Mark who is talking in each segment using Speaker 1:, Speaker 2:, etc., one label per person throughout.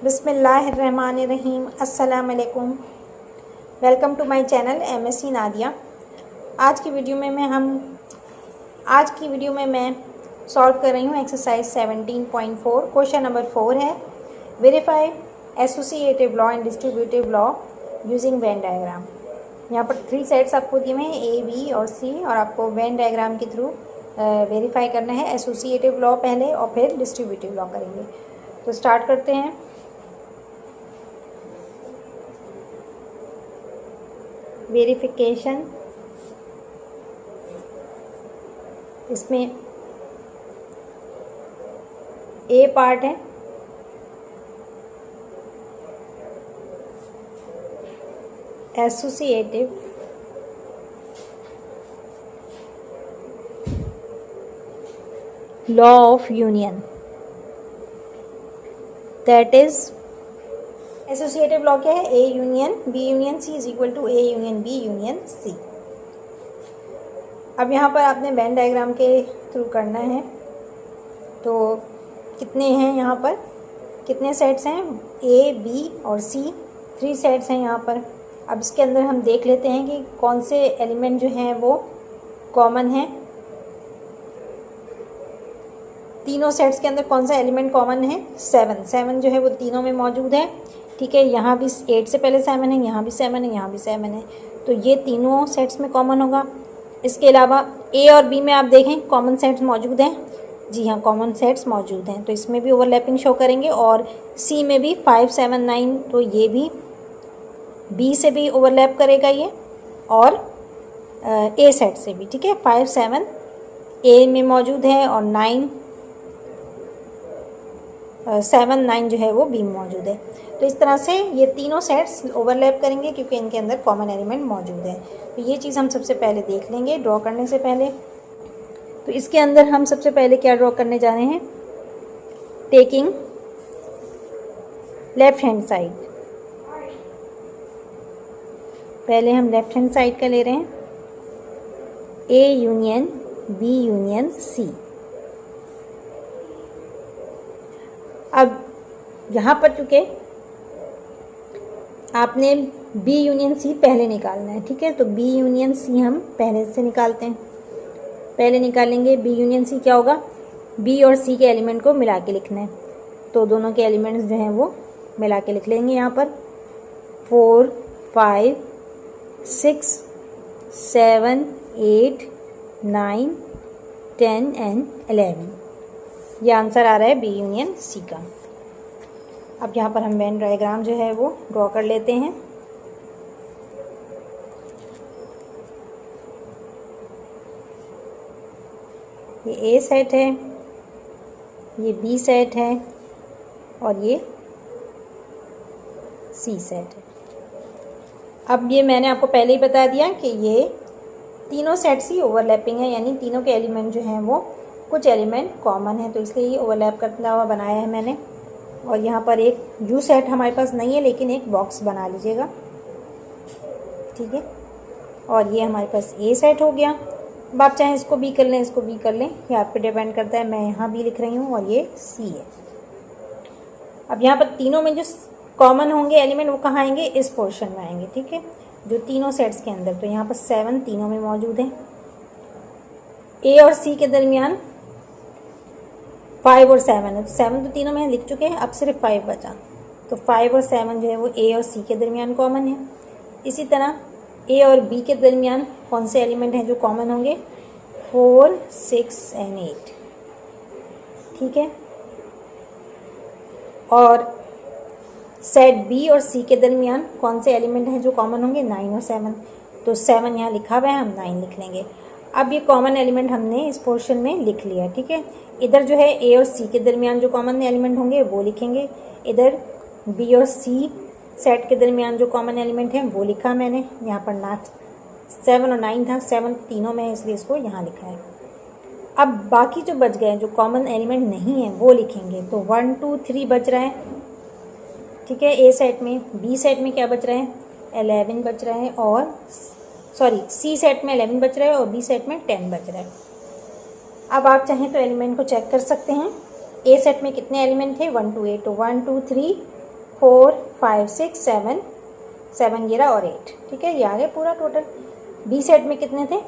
Speaker 1: बिस्मिल्लाहिर्रहमानिर्रहीम। अस्सलाम वालेकुम। Welcome to my channel MSc Nadia. आज की वीडियो में मैं सॉल्व कर रही हूँ एक्सरसाइज 17.4। क्वेश्चन नंबर 4 है, verify associative law and distributive law using Venn diagram. यहाँ पर 3 सेट्स आपको दिए हैं, A, B और C, और आपको वेन डायग्राम के थ्रू वेरीफाई करना है। एसोसिएटिव लॉ पहले और फिर डिस्ट्रीब्यूटिव लॉ करेंगे। तो स्टार्ट करते हैं। वेरिफिकेशन, इसमें A पार्ट है, associative law of union, that is associative law क्या है? A union B union C is equal to A union B union C। अब यहाँ पर आपने वेन डायग्राम के थ्रू करना है। तो कितने हैं यहाँ पर, कितने सेट्स हैं? A, B और C, 3 सेट्स हैं यहाँ पर। अब इसके अंदर हम देख लेते हैं कि कौन से एलिमेंट जो हैं वो कॉमन हैं। तीनों सेट्स के अंदर कौन सा एलिमेंट कॉमन है? 7 जो है वो तीनों में मौजूद है। ठीक है, यहाँ भी 8 से पहले 7 है, यहाँ भी 7 है, यहाँ भी 7 है, तो ये तीनों सेट्स में कॉमन होगा। इसके अलावा A और B में आप देखें कॉमन सेट्स मौजूद हैं। जी हाँ, कॉमन सेट्स मौजूद हैं, तो इसमें भी ओवरलैपिंग शो करेंगे। और C में भी 5, 7, 9, तो ये भी B से भी ओवरलैप करेगा ये, और A सेट से भी। ठीक है, 5, 7 A में मौजूद है और 7, 9 जो है वो B में मौजूद है। तो इस तरह से ये तीनों सेट्स ओवरलैप करेंगे क्योंकि इनके अंदर कॉमन एलिमेंट मौजूद है। तो ये चीज़ हम सबसे पहले देख लेंगे ड्रॉ करने से पहले। तो इसके अंदर हम सबसे पहले क्या ड्रॉ करने जा रहे हैं? Taking left hand side. पहले हम लेफ्ट हैंड साइड का ले रहे हैं, A union B union C। अब यहाँ पर चूँकि आपने B यूनियन C पहले निकालना है, ठीक है, तो B यूनियन C हम पहले से निकालते हैं। पहले निकालेंगे B यूनियन C, क्या होगा? B और C के एलिमेंट को मिला के लिखना है, तो दोनों के एलिमेंट्स जो हैं वो मिला के लिख लेंगे। यहाँ पर 4, 5, 6, 7, 8, 9, 10 एंड 11। ये आंसर आ रहा है B यूनियन C का। अब यहाँ पर हम वेन डायग्राम जो है वो ड्रॉ कर लेते हैं। ये A सेट है, ये B सेट है और ये C सेट है। अब ये मैंने आपको पहले ही बता दिया कि ये तीनों सेट्स ही ओवरलैपिंग है, यानी तीनों के एलिमेंट जो हैं वो कुछ एलिमेंट कॉमन है, तो इसलिए ये ओवरलैप करता हुआ बनाया है मैंने। और यहाँ पर एक U सेट हमारे पास नहीं है, लेकिन एक बॉक्स बना लीजिएगा, ठीक है। और ये हमारे पास A सेट हो गया। अब आप चाहें इसको B कर लें, इसको B कर लें, ये आप पे डिपेंड करता है। मैं यहाँ B लिख रही हूँ और ये C है। अब यहाँ पर तीनों में जो कॉमन होंगे एलिमेंट वो कहाँ आएंगे? इस पोर्शन में आएंगे, ठीक है, जो तीनों सेट्स के अंदर। तो यहाँ पर 7 तीनों में मौजूद है। A और C के दरमियान 5 और 7 है, तो 7 तो तीनों में लिख चुके हैं, अब सिर्फ 5 बचा। तो 5 और 7 जो है वो A और C के दरमियान कॉमन है। इसी तरह A और B के दरमियान कौन से एलिमेंट हैं जो कॉमन होंगे? 4, 6 एंड 8, ठीक है। और सेट B और C के दरमियान कौन से एलिमेंट हैं जो कॉमन होंगे? 9 और 7, तो 7 यहाँ लिखा हुआ है, हम 9 लिख लेंगे। अब ये कॉमन एलिमेंट हमने इस पोर्शन में लिख लिया, ठीक है। इधर जो है A और C के दरमियान जो कॉमन एलिमेंट होंगे वो लिखेंगे। इधर B और C सेट के दरमियान जो कॉमन एलिमेंट हैं वो लिखा मैंने। यहाँ पर 7 और 9 था, 7 तीनों में, इसलिए इसको यहाँ लिखा है। अब बाकी जो बच गए जो कॉमन एलिमेंट नहीं है वो लिखेंगे। तो 1, 2, 3 बच रहा है, ठीक है, A सेट में। B सेट में क्या बच रहा है? 11 बच रहा है, और C सेट में 11 बच रहा है और B सेट में 10 बच रहा है। अब आप चाहें तो एलिमेंट को चेक कर सकते हैं। A सेट में कितने एलिमेंट थे? 1 2 8, तो 1 2 3 4 5 6 7 7 11 और 8, ठीक है, ये आ गए पूरा टोटल। बी सेट में कितने थे?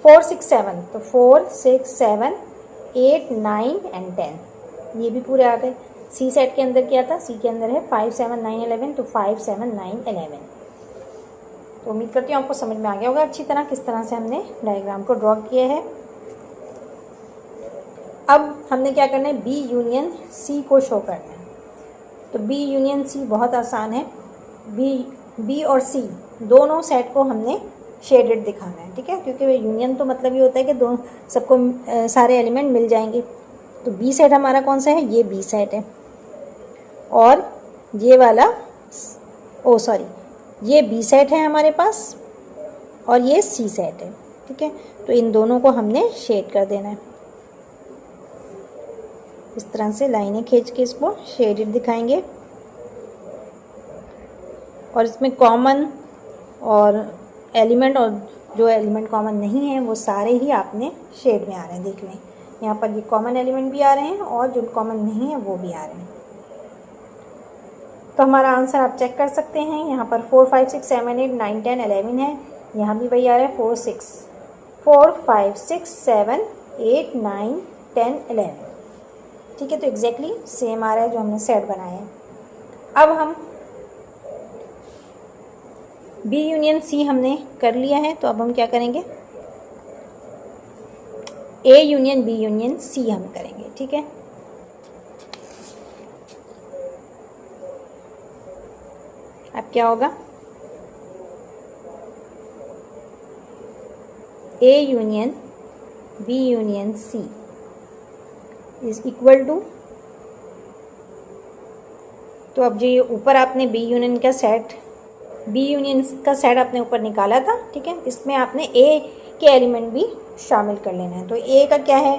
Speaker 1: 4 6 7, तो 4 6 7 8 9 एंड 10, ये भी पूरे आ गए। सी सेट के अंदर क्या था? सी के अंदर है 5 7 9 11, तो 5 7 9 11। तो उम्मीद करती हूँ आपको समझ में आ गया होगा अच्छी तरह किस तरह से हमने डायग्राम को ड्रॉ किया है। अब हमने क्या करना है? बी यूनियन सी को शो करना है। तो बी यूनियन सी बहुत आसान है। बी और सी दोनों सेट को हमने शेडेड दिखाना है, ठीक है, क्योंकि यूनियन तो मतलब ये होता है कि दो सबको सारे एलिमेंट मिल जाएंगे। तो बी सेट हमारा कौन सा है? ये बी सेट है, और ये वाला ये बी सेट है हमारे पास, और ये सी सेट है, ठीक है। तो इन दोनों को हमने शेड कर देना है। इस तरह से लाइनें खींच के इसको शेडेड दिखाएंगे, और इसमें कॉमन और एलिमेंट और जो एलिमेंट कॉमन नहीं है वो सारे ही आपने शेड में आ रहे हैं। देख लें, यहाँ पर ये कॉमन एलिमेंट भी आ रहे हैं और जो कॉमन नहीं है वो भी आ रहे हैं। तो हमारा आंसर आप चेक कर सकते हैं। यहाँ पर 4 5 6 7 8 9 10 11 है, यहाँ भी वही आ रहा है 4 5 6 7 8 9 10 11, ठीक है। तो एग्जैक्टली सेम आ रहा है जो हमने सेट बनाया है। अब हम बी यूनियन सी हमने कर लिया है, तो अब हम क्या करेंगे? A union B union C हम करेंगे, ठीक है। अब क्या होगा? A union B union C is equal to, तो अब जो ये ऊपर आपने बी यूनियन का सेट आपने ऊपर निकाला था, ठीक है, इसमें आपने ए के एलिमेंट भी शामिल कर लेना है। तो ए का क्या है?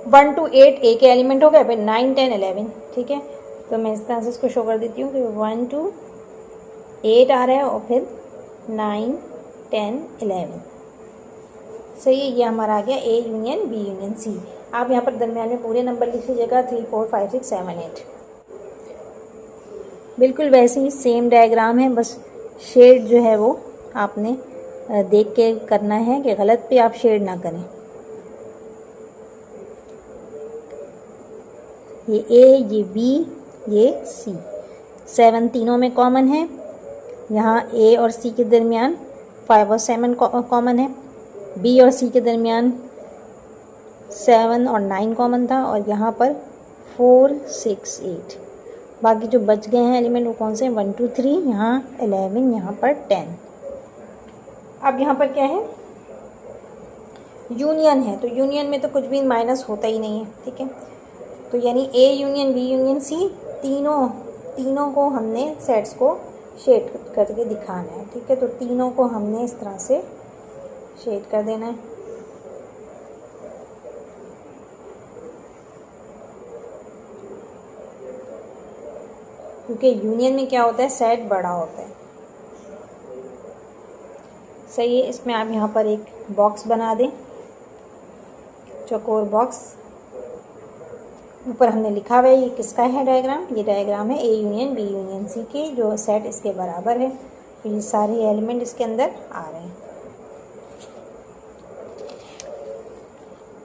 Speaker 1: 1 to 8 ए के एलिमेंट हो गए, फिर 9 10 11, ठीक है। तो मैं इस तरह से इसको शो कर देती हूँ कि 1 to 8 आ रहा है, और फिर 9 10 11, सही है। ये हमारा आ गया A union B union C. आप यहाँ पर दरम्यान में पूरे नंबर लिख लीजिएगा 3 4 5 6 7 8। बिल्कुल वैसे ही सेम डायग्राम है, बस शेड जो है वो आपने देख के करना है कि गलत पे आप शेड ना करें। ये ए, ये बी, ये सी, 7 तीनों में कॉमन है। यहाँ ए और सी के दरमियान 5 और 7 कॉमन है। बी और सी के दरमियान 7 और 9 कॉमन था, और यहाँ पर 4 6 8। बाकी जो बच गए हैं एलिमेंट वो कौन से हैं? 1 2 3, यहाँ 11, यहाँ पर 10। अब यहाँ पर क्या है? यूनियन है, तो यूनियन में तो कुछ भी माइनस होता ही नहीं है, ठीक है। तो यानी A union B union C, तीनों को हमने सेट्स को शेड करके दिखाना है, ठीक है। तो तीनों को हमने इस तरह से शेड कर देना है। क्योंकि यूनियन में क्या होता है? सेट बड़ा होता है, सही है। इसमें आप यहाँ पर एक बॉक्स बना दें, चौकोर बॉक्स। ऊपर हमने लिखा हुआ है ये किसका है डायग्राम? ये डायग्राम है A union B union C की, जो सेट इसके बराबर है। तो ये सारे एलिमेंट इसके अंदर आ रहे हैं।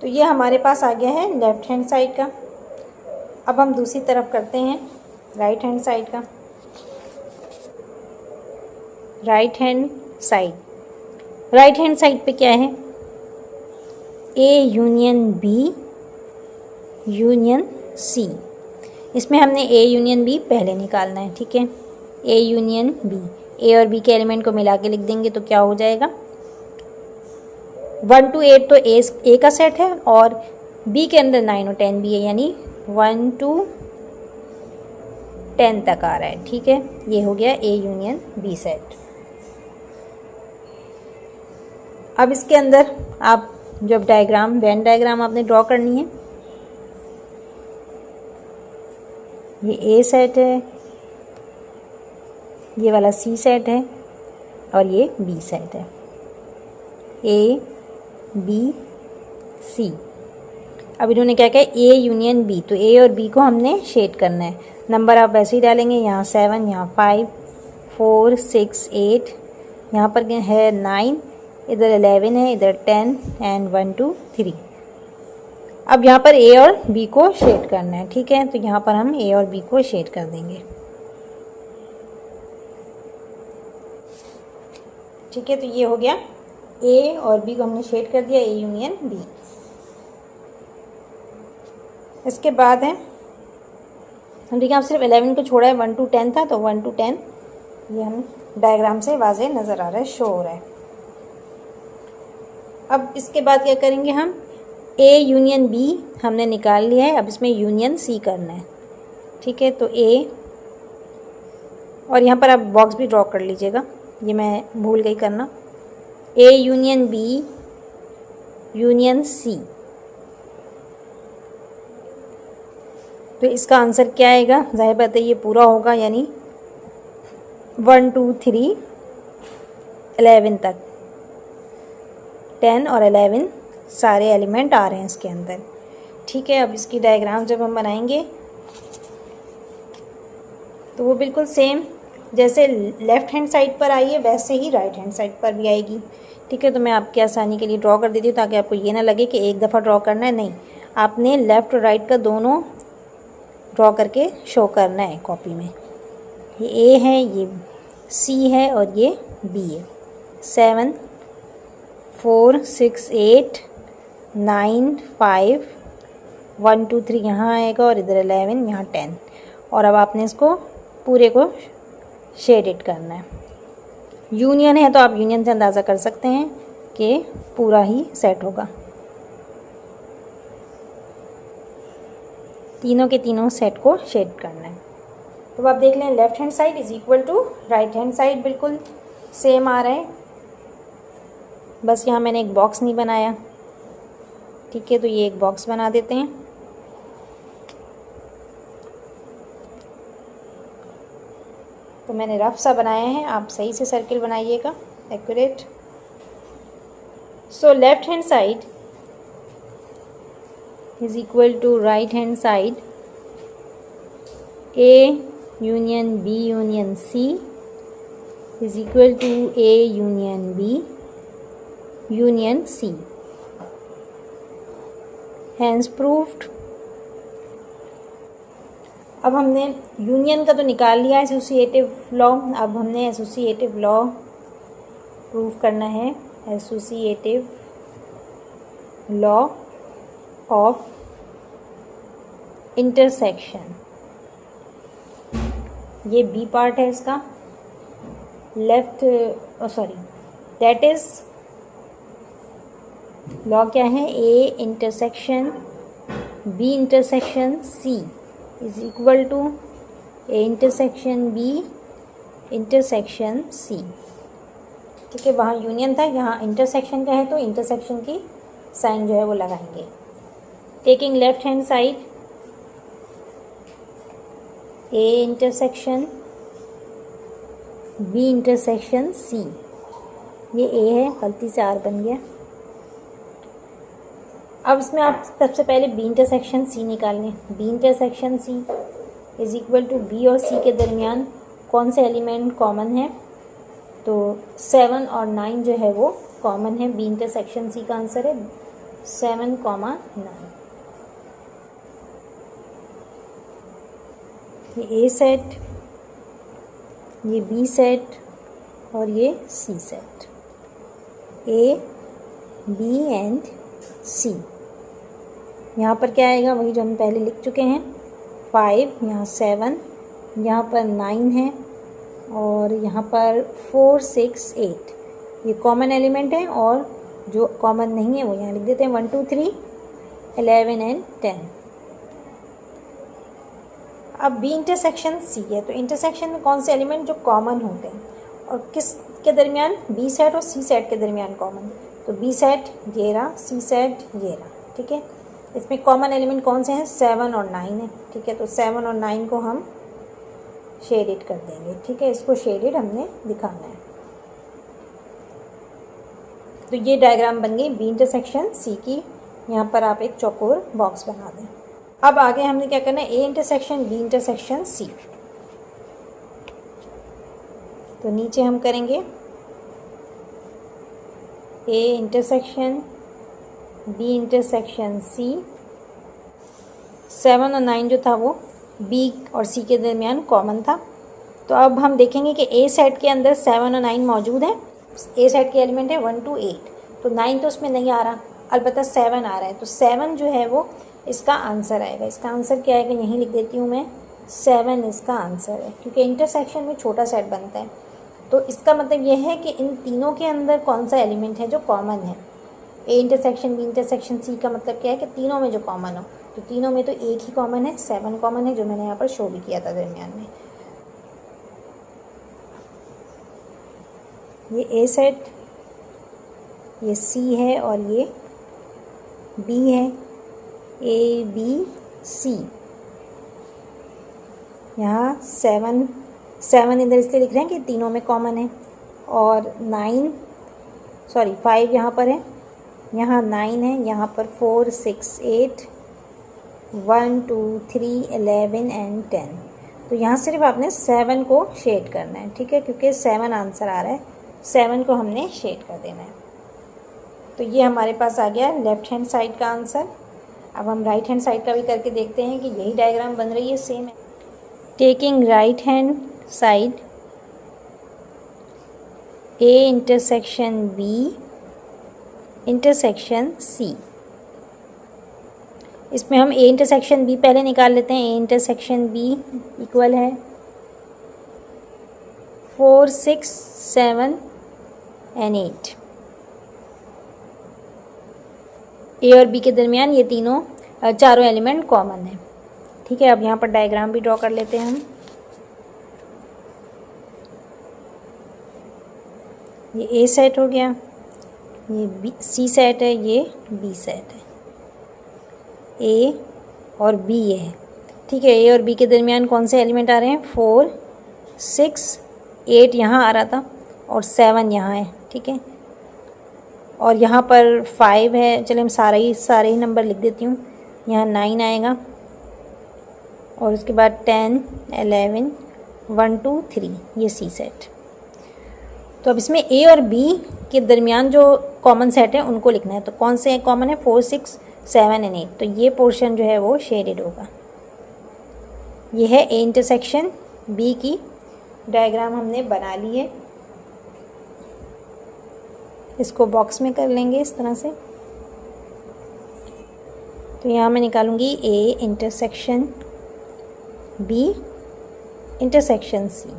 Speaker 1: तो ये हमारे पास आ गया है लेफ्ट हैंड साइड का। अब हम दूसरी तरफ करते हैं राइट हैंड साइड का। राइट हैंड साइड पे क्या है? A union B union C. इसमें हमने ए यूनियन बी पहले निकालना है, ठीक है। ए यूनियन बी, ए और बी के एलिमेंट को मिला के लिख देंगे तो क्या हो जाएगा? 1 to 8 तो ए का सेट है, और बी के अंदर 9 और 10 भी है, यानी 1 to 10 तक आ रहा है, ठीक है। ये हो गया ए यूनियन बी सेट। अब इसके अंदर आप जब वेन डायग्राम आपने ड्रॉ करनी है, ये ए सेट है, ये वाला सी सेट है, और ये बी सेट है, ए बी सी। अब इन्होंने क्या किया, ए यूनियन बी, तो ए और बी को हमने शेड करना है। नंबर आप वैसे ही डालेंगे, यहाँ 7, यहाँ 5, 4, 6, 8, यहाँ पर है 9, इधर 11 है, इधर 10 एंड 1 2 3। अब यहाँ पर ए और बी को शेड करना है, ठीक है। तो यहाँ पर हम ए और बी को शेड कर देंगे, ठीक है। तो ये हो गया, ए और बी को हमने शेड कर दिया, ए यूनियन बी। इसके बाद है हम देखिए, आप सिर्फ 11 को छोड़ा है, 1 to 10 था, तो 1 to 10 ये हम डायग्राम से वाज़े नज़र आ रहा है, शो हो रहा है। अब इसके बाद क्या करेंगे हम, ए यूनियन बी हमने निकाल लिया है, अब इसमें यूनियन सी करना है, ठीक है। तो ए, और यहाँ पर आप बॉक्स भी ड्रॉ कर लीजिएगा, ये मैं भूल गई करना। A union B union C, तो इसका आंसर क्या आएगा, जाहिर बात है ये पूरा होगा, यानी 1 2 3 11 तक, 10 और 11 सारे एलिमेंट आ रहे हैं इसके अंदर, ठीक है। अब इसकी डायग्राम जब हम बनाएंगे तो वो बिल्कुल सेम जैसे लेफ़्ट हैंड साइड पर आई है वैसे ही राइट हैंड साइड पर भी आएगी, ठीक है। तो मैं आपके आसानी के लिए ड्रॉ कर देती हूँ, ताकि आपको ये ना लगे कि एक दफ़ा ड्रॉ करना है, नहीं, आपने लेफ़्ट और राइट का दोनों ड्रॉ करके शो करना है कॉपी में। ये ए है, ये सी है और ये बी है। 7 4 6 8 9 5 1 2 3 यहाँ आएगा, और इधर 11, यहाँ 10। और अब आपने इसको पूरे को शेडेड करना है। यूनियन है तो आप यूनियन से अंदाज़ा कर सकते हैं कि पूरा ही सेट होगा, तीनों के तीनों सेट को शेड करना है। तो आप देख लें, left hand side is equal to right hand side, बिल्कुल सेम आ रहा है, बस यहाँ मैंने एक बॉक्स नहीं बनाया, ठीक है। तो ये एक बॉक्स बना देते हैं। तो मैंने रफ सा बनाया है, आप सही से सर्किल बनाइएगा, accurate. So left hand side is equal to right hand side, A union B union C is equal to A union B union C, hence proved. अब हमने यूनियन का तो निकाल लिया एसोसिएटिव लॉ, अब हमने एसोसिएटिव लॉ प्रूव करना है, एसोसिएटिव लॉ ऑफ इंटरसेक्शन। ये बी पार्ट है इसका, left, sorry, that is law क्या है, A intersection B intersection C is equal to A intersection B intersection C, ठीक है। वहाँ यूनियन था, यहाँ इंटरसेक्शन का है, तो इंटरसेक्शन की साइन जो है वो लगाएंगे। Taking left hand side, A intersection B intersection C, ये ए है, गलती से आर बन गया। अब इसमें आप सबसे पहले बी इंटरसेक्शन सी निकाल लें। B intersection C is equal to B और सी के दरमियान कौन से एलिमेंट कॉमन है, तो 7 और 9 जो है वो कॉमन है। बी इंटरसेक्शन सी का आंसर है 7, 9। ये ए सेट, ये बी सेट और ये सी set, A B and C. यहाँ पर क्या आएगा, वही जो हम पहले लिख चुके हैं, 5, यहाँ 7, यहाँ पर 9 है, और यहाँ पर 4 6 8 ये कॉमन एलिमेंट है, और जो कॉमन नहीं है वो यहाँ लिख देते हैं 1 2 3 11 एंड 10। अब बी इंटरसेक्शन सी है, तो इंटरसेक्शन में कौन से एलिमेंट जो कॉमन होते हैं और किस के दरमियान, बी सेट और सी सेट के दरमियान कॉमन, तो बी सेट ये रहा, सी सेट ये रहा, ठीक है। इसमें कॉमन एलिमेंट कौन से हैं, 7 और 9 है, ठीक है। तो 7 और 9 को हम शेडेड कर देंगे, ठीक है। इसको शेडेड हमने दिखाना है। तो ये डायग्राम बन गई बी इंटरसेक्शन सी की, यहाँ पर आप एक चौकोर बॉक्स बना दें। अब आगे हमने क्या करना है, A intersection B intersection C. तो नीचे हम करेंगे A intersection B intersection C. 7 और 9 जो था वो बी और सी के दरमियान कॉमन था। तो अब हम देखेंगे कि ए सेट के अंदर 7 और 9 मौजूद है। ए सेट के एलिमेंट है 1 to 8, तो 9 तो उसमें नहीं आ रहा, अलबत्ता 7 आ रहा है। तो 7 जो है वो इसका आंसर आएगा। इसका आंसर क्या आएगा, यहीं लिख देती हूँ मैं, 7 इसका आंसर है, क्योंकि इंटरसेक्शन में छोटा सेट बनता है। तो इसका मतलब यह है कि इन तीनों के अंदर कौन सा एलिमेंट है जो कॉमन है। A intersection B intersection C का मतलब क्या है कि तीनों में जो कॉमन हो। तो तीनों में तो एक ही कॉमन है, 7 कॉमन है, जो मैंने यहाँ पर शो भी किया था दरमियान में। ये ए सेट, ये सी है और ये बी है, ए बी सी। यहाँ 7 इधर इसलिए लिख रहे हैं कि तीनों में कॉमन है, और 5 यहाँ पर है, यहाँ 9 है, यहाँ पर 4 6 8 1 2 3 11 एंड 10। तो यहाँ सिर्फ आपने 7 को शेड करना है, ठीक है, क्योंकि 7 आंसर आ रहा है, 7 को हमने शेड कर देना है। तो ये हमारे पास आ गया लेफ्ट हैंड साइड का आंसर। अब हम राइट हैंड साइड का भी करके देखते हैं कि यही डायग्राम बन रही है, सेम है। Taking right hand side A intersection B intersection C. इसमें हम ए इंटरसेक्शन बी पहले निकाल लेते हैं। ए इंटरसेक्शन बी इक्वल है 4 6 7 एंड 8। ए और बी के दरमियान ये चारों एलिमेंट कॉमन है, ठीक है। अब यहाँ पर डायग्राम भी ड्रॉ कर लेते हैं हम। ये ए सेट हो गया, ये बी सी सेट है, ये बी सेट है। ए और बी ये है, ठीक है। ए और बी के दरमियान कौन से एलिमेंट आ रहे हैं, 4 6 8 यहाँ आ रहा था और 7 यहाँ है, ठीक है। और यहाँ पर 5 है, चलिए हम सारे ही नंबर लिख देती हूँ। यहाँ 9 आएगा और उसके बाद 10 11 1 2 3, ये सी सेट। तो अब इसमें ए और बी के दरमियान जो कॉमन सेट है उनको लिखना है। तो कौन से कॉमन है, 4 6 7 एंड 8। तो ये पोर्शन जो है वो शेडेड होगा। ये है ए इंटरसेक्शन बी की डायग्राम हमने बना ली है। इसको बॉक्स में कर लेंगे इस तरह से। तो यहाँ मैं निकालूंगी A intersection B intersection C.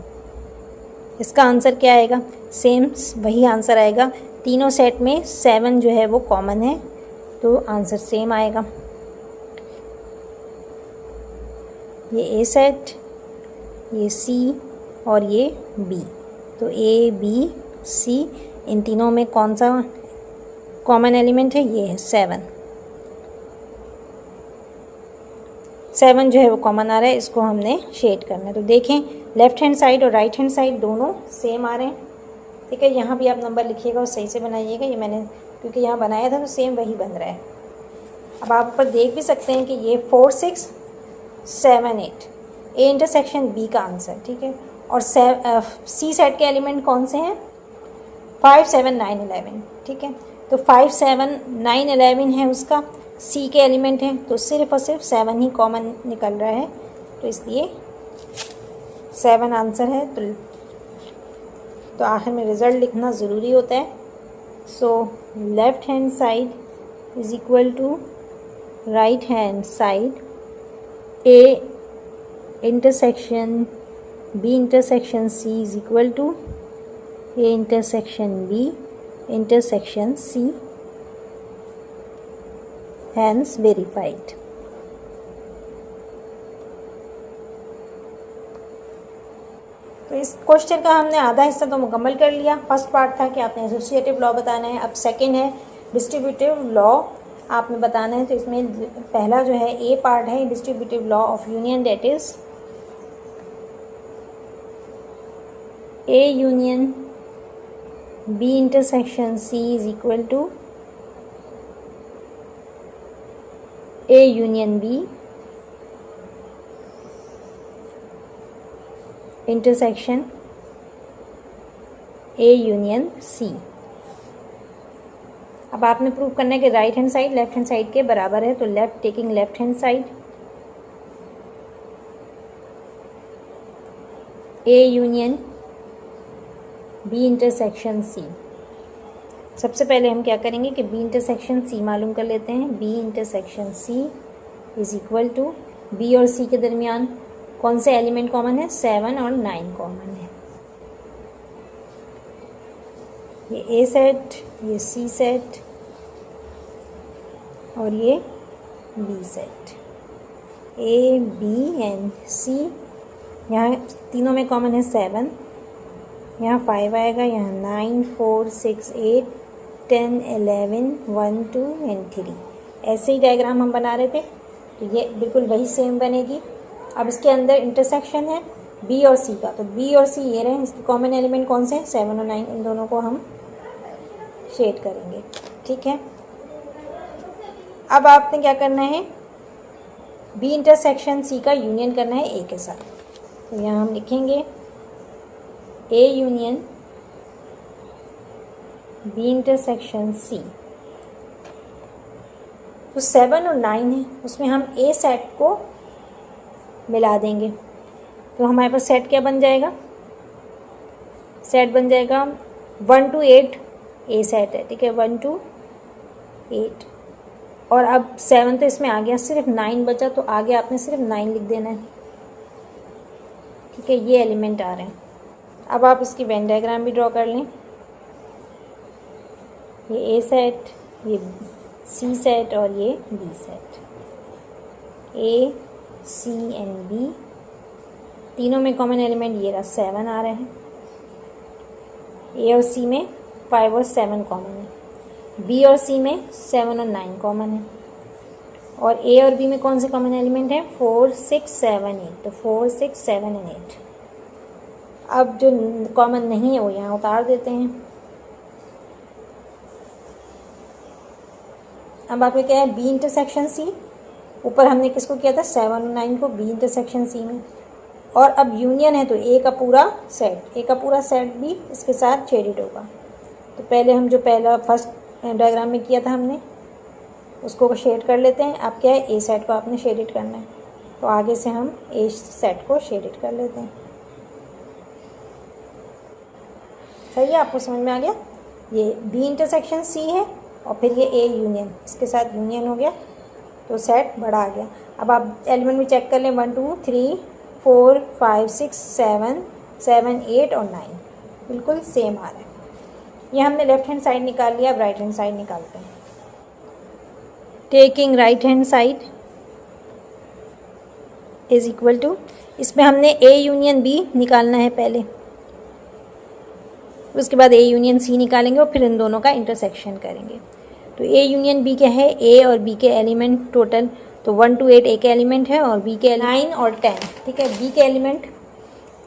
Speaker 1: इसका आंसर क्या आएगा, सेम वही आंसर आएगा। तीनों सेट में 7 जो है वो कॉमन है, तो आंसर सेम आएगा। ये ए सेट, ये सी और ये बी। तो ए बी सी, इन तीनों में कौन सा कॉमन एलिमेंट है, ये है 7 जो है वो कॉमन आ रहा है, इसको हमने शेड करना है। तो देखें लेफ़्ट हैंड साइड और राइट हैंड साइड दोनों सेम आ रहे हैं, ठीक है। यहाँ भी आप नंबर लिखिएगा और सही से बनाइएगा। ये मैंने क्योंकि यहाँ बनाया था तो सेम वही बन रहा है। अब आप ऊपर देख भी सकते हैं कि ये 4 6 7 8 ए इंटरसेक्शन बी का आंसर, ठीक है। और सी सेट के एलिमेंट कौन से हैं, 5 7 9 11, ठीक है। तो 5 7 9 11 है उसका, सी के एलिमेंट हैं, तो सिर्फ और सिर्फ 7 ही कॉमन निकल रहा है, तो इसलिए 7 आंसर है। तो आखिर में रिज़ल्ट लिखना ज़रूरी होता है। So left hand side is equal to right hand side A intersection B intersection C is equal to A intersection B intersection C, hence verified. तो इस क्वेश्चन का हमने आधा हिस्सा तो मुकम्मल कर लिया। फर्स्ट पार्ट था कि आपने एसोसिएटिव लॉ बताना है, अब सेकंड है डिस्ट्रीब्यूटिव लॉ आपने बताना है। तो इसमें पहला जो है ए पार्ट है distributive law of union, that is A union B intersection C is equal to A union B intersection A union C. अब आपने प्रूव करना है कि right hand side left hand side के बराबर है, तो left taking left hand side A union B intersection C. सबसे पहले हम क्या करेंगे कि बी इंटरसेक्शन सी मालूम कर लेते हैं। B intersection C is equal to B और सी के दरमियान कौन से एलिमेंट कॉमन है? 7 और 9 कॉमन है। ये ए सेट, ये सी सेट और ये B set. A B and C, यहाँ तीनों में कॉमन है 7, यहाँ 5 आएगा, यहाँ 9, 4, 6, 8, 10, 11, 1, 2 एंड 3। ऐसे ही डायग्राम हम बना रहे थे, तो ये बिल्कुल वही सेम बनेगी। अब इसके अंदर इंटरसेक्शन है बी और सी का, तो बी और सी ये रहे, इसके कॉमन एलिमेंट कौन से हैं? 7 और 9। इन दोनों को हम शेड करेंगे, ठीक है। अब आपने क्या करना है? बी इंटरसेक्शन सी का यूनियन करना है ए के साथ। तो यहाँ हम लिखेंगे A union B intersection C. तो 7 और 9 है, उसमें हम ए सेट को मिला देंगे, तो हमारे पास सेट क्या बन जाएगा? सेट बन जाएगा 1 to 8 ए सेट है, ठीक है, 1 to 8। और अब 7 तो इसमें आ गया, सिर्फ 9 बचा, तो आगे आपने सिर्फ 9 लिख देना है, ठीक है। ये एलिमेंट आ रहे हैं। अब आप इसकी वेन डायग्राम भी ड्रॉ कर लें। ये ए सेट, ये सी सेट और ये B set. A C and B, तीनों में कॉमन एलिमेंट ये रहा 7 आ रहे हैं। ए और सी में 5 और 7 कॉमन है। बी और सी में 7 और 9 कॉमन है। और ए और बी में कौन से कॉमन एलिमेंट है? 4, 6, 7, 8। तो 4, 6, 7 एंड 8। अब जो कॉमन नहीं है वो यहाँ उतार देते हैं। अब आपके क्या है? B intersection C. ऊपर हमने किसको किया था? 7 और 9 को बी इंटरसेक्शन सी में। और अब यूनियन है, तो ए का पूरा सेट भी इसके साथ शेडेड होगा। तो पहले हम जो पहला फर्स्ट डायग्राम में किया था हमने, उसको शेड कर लेते हैं। अब क्या है? ए सेट को आपने शेडेड करना है, तो आगे से हम ए सेट को शेडेड कर लेते हैं। सही है? आपको समझ में आ गया? ये बी इंटरसेक्शन सी है और फिर ये ए यूनियन, इसके साथ यूनियन हो गया, तो सेट बड़ा आ गया। अब आप एलिमेंट में चेक कर लें, 1, 2, 3, 4, 5, 6, 7, 8 और 9 बिल्कुल सेम आ रहा है। ये हमने लेफ्ट हैंड साइड निकाल लिया। अब राइट हैंड साइड निकालते हैं। Taking right hand side is equal to, इसमें हमने ए यूनियन बी निकालना है पहले, उसके बाद ए यूनियन सी निकालेंगे और फिर इन दोनों का इंटरसेक्शन करेंगे। तो ए यूनियन बी क्या है? ए और बी के एलिमेंट टोटल, तो 1 to 8 ए के एलिमेंट है और बी के 9 और 10, ठीक है। बी के एलिमेंट,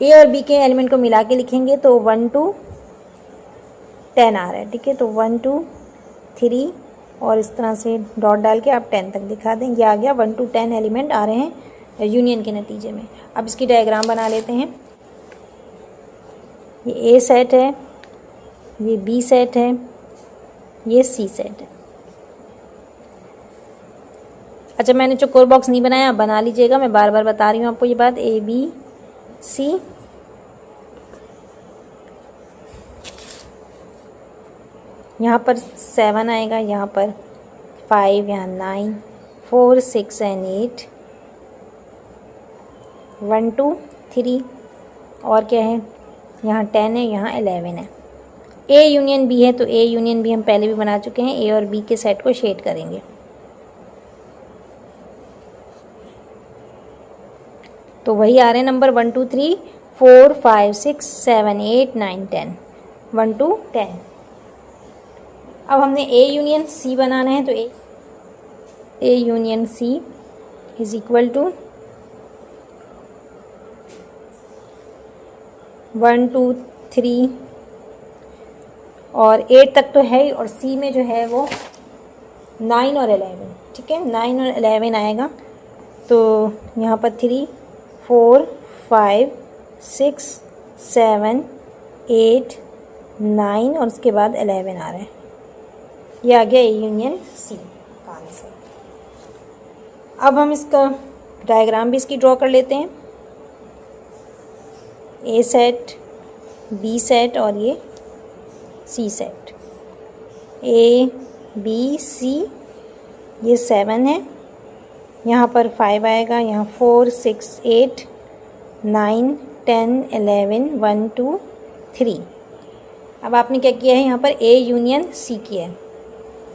Speaker 1: ए और बी के एलिमेंट को मिला के लिखेंगे तो 1 to 10 आ रहा है, ठीक है। तो 1 2 3 और इस तरह से डॉट डाल के आप 10 तक दिखा दें। ये आ गया 1 to 10 एलिमेंट आ रहे हैं यूनियन के नतीजे में। अब इसकी डायग्राम बना लेते हैं। ये ए सेट है, ये बी सेट है, ये सी सेट है। अच्छा, मैंने चौकोर बॉक्स नहीं बनाया, आप बना लीजिएगा, मैं बार बार बता रही हूँ आपको ये बात। ए बी सी, यहाँ पर 7 आएगा, यहाँ पर 5, यहाँ 9, 4, 6 एंड 8, 1 2 3 और क्या है? यहाँ 10 है, यहाँ 11 है। ए यूनियन बी है, तो ए यूनियन बी हम पहले भी बना चुके हैं। ए और बी के सेट को शेड करेंगे। तो वही आ रहे हैं नंबर 1 2 3 4 5 6 7 8 9 10, 1 to 10। अब हमने ए यूनियन सी बनाना है, तो A union C is equal to 1 2 3 और 8 तक तो है ही, और सी में जो है वो 9 और 11, ठीक है, 9 और 11 आएगा। तो यहाँ पर 3, 4, 5, 6, 7, 8, 9 और उसके बाद 11 आ रहा है। ये आ गया ए यूनियन सी का आंसर। अब हम इसका डायग्राम भी इसकी ड्रॉ कर लेते हैं। ए सेट, बी सेट और ये सी सेट। ए बी सी, ये 7 है, यहाँ पर 5 आएगा, यहाँ 4, 6, 8, 9, 10, 11, 1, 2, 3। अब आपने क्या किया है, यहाँ पर ए यूनियन सी किया है।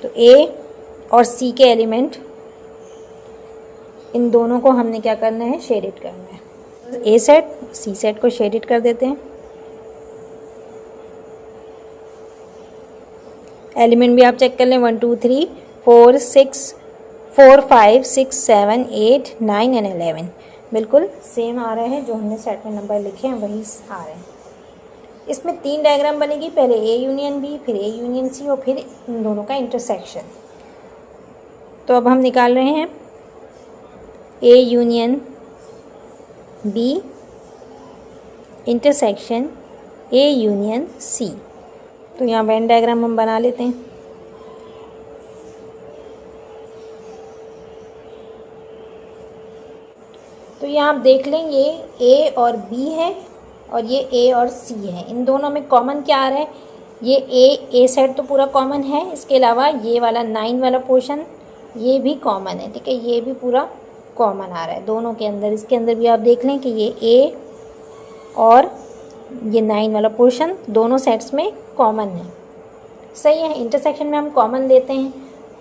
Speaker 1: तो ए और सी के एलिमेंट, इन दोनों को हमने क्या करना है, शेडेड करना है। ए सेट सी सेट को शेडेड कर देते हैं। एलिमेंट भी आप चेक कर लें, 1, 2, 3, 4, 5, 6, 7, 8, 9 एंड 11 बिल्कुल सेम आ रहे हैं। जो हमने सेट में नंबर लिखे हैं वही आ रहे हैं। इसमें 3 डायग्राम बनेगी, पहले ए यूनियन बी, फिर ए यूनियन सी और फिर इन दोनों का इंटरसेक्शन। तो अब हम निकाल रहे हैं A union B intersection A union C. तो यहाँ वेन डायग्राम हम बना लेते हैं। तो यहाँ आप देख लें, ये ए और बी है और ये ए और सी है। इन दोनों में कॉमन क्या आ रहा है, ये ए सेट तो पूरा कॉमन है, इसके अलावा ये वाला 9 वाला पोर्शन ये भी कॉमन है, ठीक है, ये भी पूरा कॉमन आ रहा है दोनों के अंदर। इसके अंदर भी आप देख लें कि ये ए और ये 9 वाला पोर्शन दोनों सेट्स में कॉमन है, सही है। इंटरसेक्शन में हम कॉमन लेते हैं,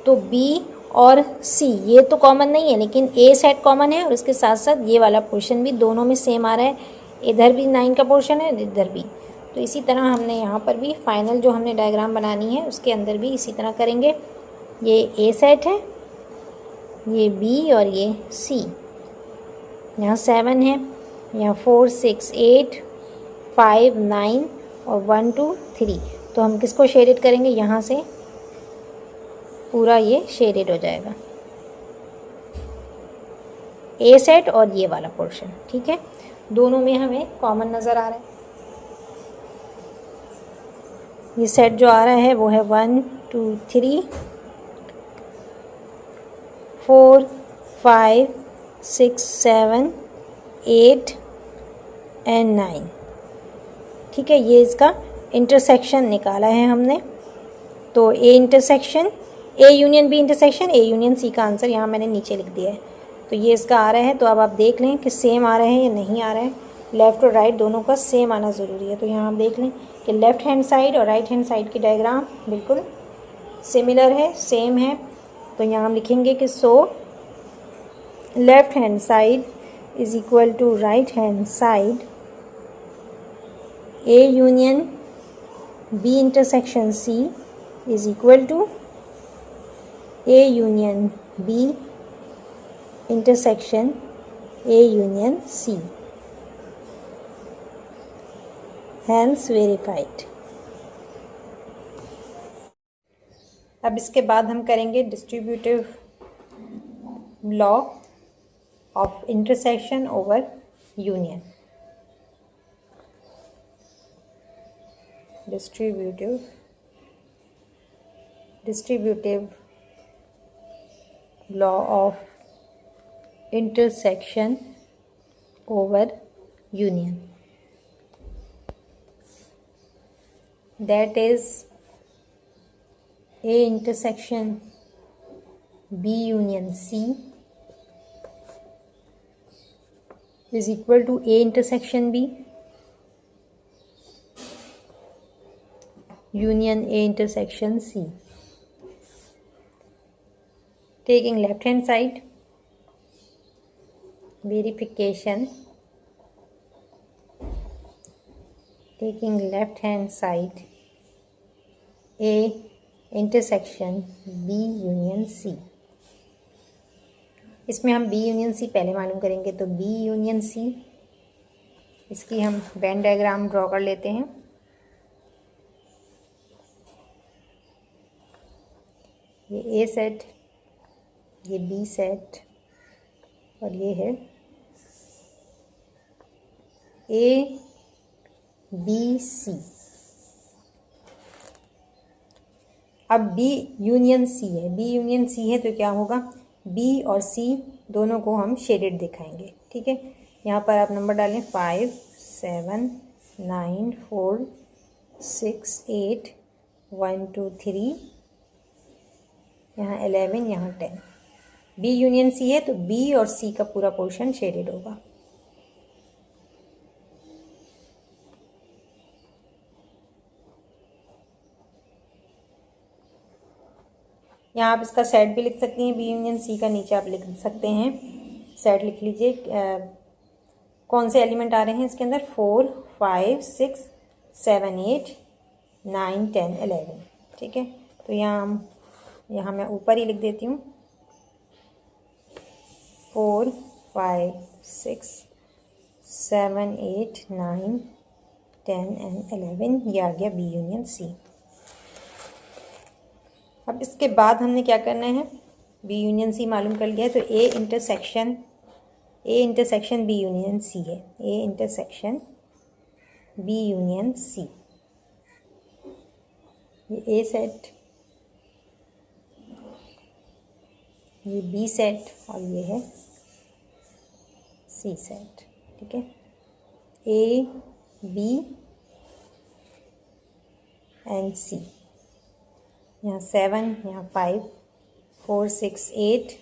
Speaker 1: तो बी और सी ये तो कॉमन नहीं है, लेकिन ए सेट कॉमन है और उसके साथ साथ ये वाला पोर्शन भी दोनों में सेम आ रहा है। इधर भी 9 का पोर्शन है, इधर भी। तो इसी तरह हमने यहाँ पर भी फाइनल जो हमने डायग्राम बनानी है उसके अंदर भी इसी तरह करेंगे। ये ए सेट है, ये बी और ये सी। यहाँ 7 है, यहाँ 4, 6, 8, 5, 9 और 1, 2, 3। तो हम किसको शेडेड करेंगे, यहाँ से पूरा ये शेडेड हो जाएगा, ए सेट और ये वाला पोर्शन, ठीक है। दोनों में हमें कॉमन नज़र आ रहा है। ये सेट जो आ रहा है वो है 1, 2, 3, 4, 5, 6, 7, 8 एंड 9, ठीक है। ये इसका इंटरसेक्शन निकाला है हमने। तो A intersection A union B intersection A union C का आंसर यहाँ मैंने नीचे लिख दिया है। तो ये इसका आ रहा है। तो अब आप देख लें कि सेम आ रहे हैं या नहीं आ रहे हैं। लेफ़्ट और राइट दोनों का सेम आना ज़रूरी है। तो यहाँ आप देख लें कि लेफ़्ट हैंड साइड और राइट हैंड साइड की डायग्राम बिल्कुल सिमिलर है, सेम है। तो यहाँ हम लिखेंगे कि so left hand side is equal to right hand side A union B intersection C is equal to A union B intersection A union C, hence verified. अब इसके बाद हम करेंगे distributive law of intersection over union. Distributive law of intersection over union, that is A intersection B union C is equal to A intersection B union A intersection C. Taking left hand side, verification, taking left hand side A intersection B union C। इसमें हम B union C पहले मालूम करेंगे। तो B union C, इसकी हम Venn diagram draw कर लेते हैं। ये ए सेट, ये बी सेट और ये है ए बी सी। अब बी यूनियन सी है, बी यूनियन सी है तो क्या होगा, बी और सी दोनों को हम शेडेड दिखाएंगे। ठीक है, यहाँ पर आप नंबर डालें 5 7 9 4 6 8 1 2 3, यहाँ 11, यहाँ 10। बी यूनियन सी है तो बी और सी का पूरा पोर्शन शेडेड होगा। यहाँ आप इसका सेट भी लिख सकती हैं, बी यूनियन सी का नीचे आप लिख सकते हैं, सेट लिख लीजिए। कौन से एलिमेंट आ रहे हैं इसके अंदर, 4 5 6 7 8 9 10 11। ठीक है, तो यहाँ मैं ऊपर ही लिख देती हूँ 4 5 6 7 8 9 10 एंड 11, ये आ गया बी यूनियन सी। अब इसके बाद हमने क्या करना है, बी यूनियन सी मालूम कर लिया है तो A intersection B union C है, A intersection B union C. ये ए सेट, ये बी सेट और ये है सी सेट। ठीक है, ए बी एंड सी, यहाँ 7, यहाँ 5 4 6 8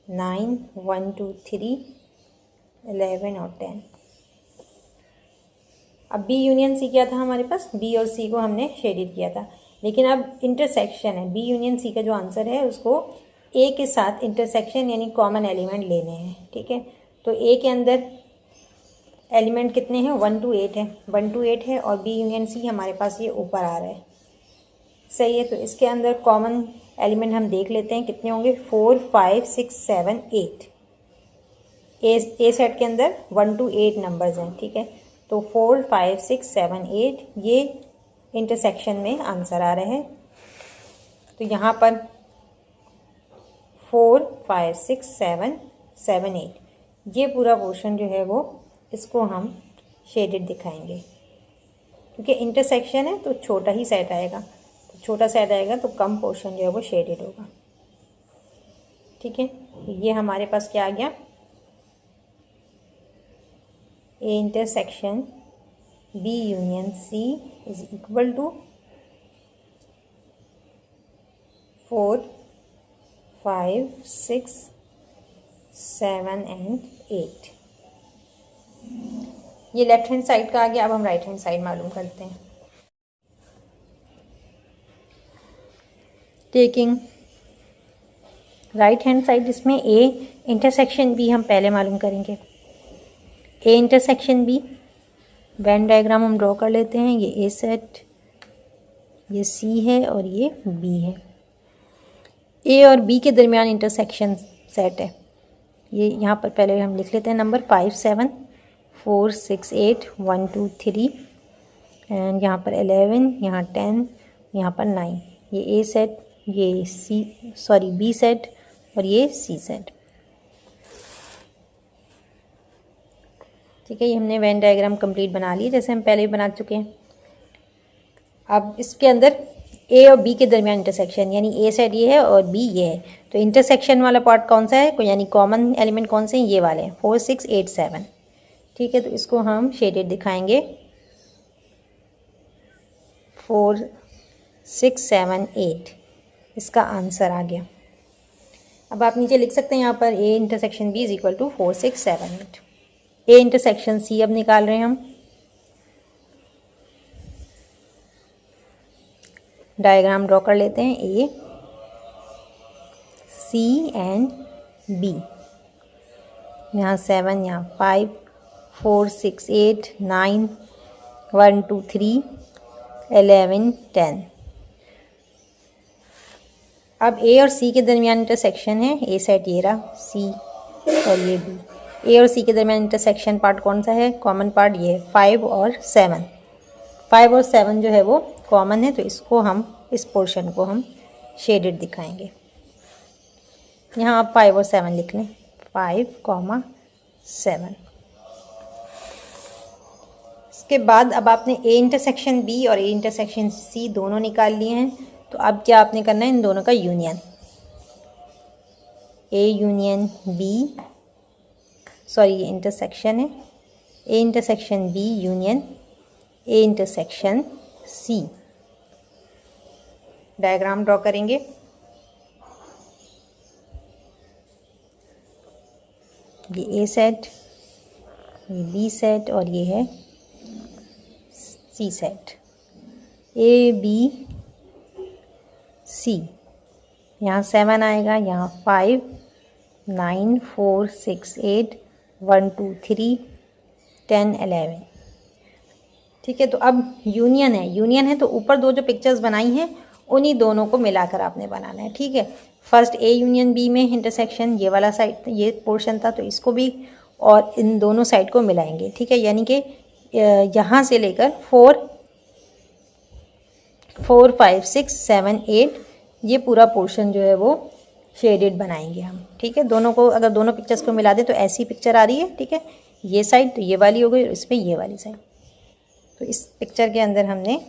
Speaker 1: 9 1 2 3 11 और 10। अब बी यूनियन सी क्या था हमारे पास, बी और सी को हमने शेडेड किया था, लेकिन अब इंटरसेक्शन है। बी यूनियन सी का जो आंसर है उसको ए के साथ इंटरसेक्शन यानी कॉमन एलिमेंट लेने हैं। ठीक है, तो ए के अंदर एलिमेंट कितने हैं, 1 to 8 है, 1 to 8 है और बी यूनियन सी हमारे पास ये ऊपर आ रहा है। सही है, तो इसके अंदर कॉमन एलिमेंट हम देख लेते हैं कितने होंगे, 4 5 6 7 8। ए सेट के अंदर 1 to 8 नंबर्स हैं। ठीक है, तो 4 5 6 7 8 ये इंटरसेक्शन में आंसर आ रहे हैं। तो यहाँ पर 4 5 6 7 7 8 ये पूरा पोर्शन जो है वो इसको हम शेडेड दिखाएंगे, क्योंकि इंटरसेक्शन है तो छोटा ही सेट आएगा, तो छोटा सेट आएगा तो कम पोर्शन जो है वो शेडेड होगा। ठीक है, ये हमारे पास क्या आ गया, A intersection B union C is equal to 4 5 6 7 and 8। ये लेफ्ट हैंड साइड का आ गया। अब हम राइट हैंड साइड मालूम करते हैं। टेकिंग राइट हैंड साइड, इसमें ए इंटरसेक्शन बी हम पहले मालूम करेंगे। A intersection B, Venn diagram हम ड्रॉ कर लेते हैं। ये ए सेट, ये सी है और ये बी है। ए और बी के दरमियान इंटरसेक्शन सेट है। ये यहाँ पर पहले हम लिख लेते हैं नंबर 5 7 4 6 8 1 2 3 एंड यहाँ पर 11, यहाँ 10, यहाँ पर 9। ये ए सेट, ये बी सेट और ये सी सेट। ठीक है, ये हमने वेन डायग्राम कंप्लीट बना ली जैसे हम पहले भी बना चुके हैं। अब इसके अंदर ए और बी के दरमियान इंटरसेक्शन, यानी ए सेट ये है और बी ये है, तो इंटरसेक्शन वाला पार्ट कौन सा है, यानी कॉमन एलिमेंट कौन से हैं, ये वाले हैं 4 6 8 7। ठीक है, तो इसको हम शेडेड दिखाएंगे 4 6 7 8, इसका आंसर आ गया। अब आप नीचे लिख सकते हैं यहाँ पर A intersection B is equal to 4 6 7 8। A intersection C अब निकाल रहे हैं हम। डायग्राम ड्रॉ कर लेते हैं, ए सी एंड बी। यहाँ 7, यहाँ 5 4 6 8 9 1 2 3 11 10। अब ए और सी के दरमियान इंटरसेक्शन है, ए सेट ये रहा, सी और ये बी। ए और सी के दरमियान इंटरसेक्शन पार्ट कौन सा है, कॉमन पार्ट ये है 5 और 7। 5 और 7 जो है वो कॉमन है, तो इसको हम, इस पोर्शन को हम शेडेड दिखाएंगे। यहाँ आप 5 और 7 लिख लें, 5, 7। इसके बाद अब आपने ए इंटरसेक्शन बी और ए इंटरसेक्शन सी दोनों निकाल लिए हैं। तो अब क्या आपने करना है, इन दोनों का union, A union B, sorry ये इंटरसेक्शन है, A intersection B union A intersection C. Diagram draw करेंगे। ये ए सेट, ये बी सेट और ये है सी सेट, ए बी सी। यहाँ 7 आएगा, यहाँ 5, 9, 4, 6, 8, 1, 2, 3, 10, 11। ठीक है, तो अब यूनियन है, यूनियन है तो ऊपर दो जो पिक्चर्स बनाई हैं उन्हीं दोनों को मिलाकर आपने बनाना है। ठीक है, फर्स्ट ए यूनियन बी में इंटरसेक्शन ये वाला साइड, ये पोर्शन था, तो इसको भी और इन दोनों साइड को मिलाएंगे। ठीक है, यानी कि यहाँ से लेकर 4, 5, 6, 7, 8 ये पूरा पोर्शन जो है वो शेडेड बनाएंगे हम। ठीक है, दोनों को अगर दोनों पिक्चर्स को मिला दें तो ऐसी पिक्चर आ रही है। ठीक है, ये साइड तो ये वाली हो गई और इसमें ये वाली साइड। तो इस पिक्चर के अंदर हमने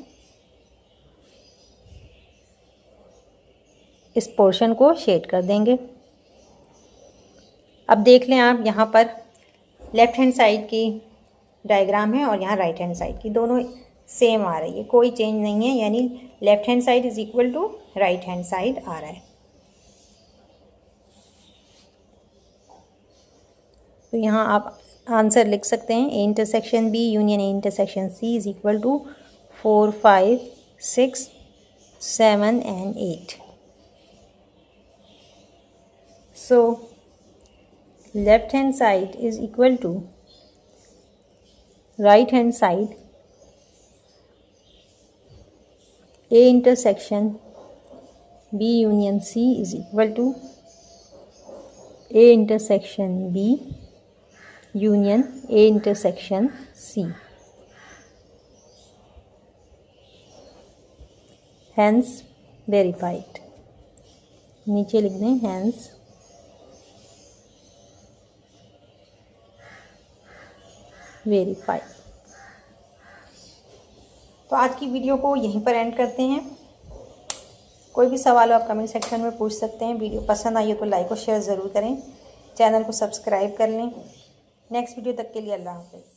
Speaker 1: इस पोर्शन को शेड कर देंगे। अब देख लें आप, यहाँ पर लेफ़्ट हैंड साइड की डायग्राम है और यहाँ राइट हैंड साइड की, दोनों सेम आ रही है, कोई चेंज नहीं है, यानी left hand side is equal to right hand side आ रहा है। तो यहाँ आप आंसर लिख सकते हैं, A intersection B union A intersection C is equal to 4, 5, 6, 7 and 8। So left hand side is equal to right hand side A intersection B union C is equal to A intersection B union A intersection C. Hence verified. नीचे लिख दें hence verify. तो आज की video को यहीं पर and करते हैं। कोई भी सवाल हो आप कमेंट सेक्शन में पूछ सकते हैं। वीडियो पसंद आई हो तो लाइक और शेयर ज़रूर करें। चैनल को सब्सक्राइब कर लें। नेक्स्ट वीडियो तक के लिए अल्लाह हाफ़िज़।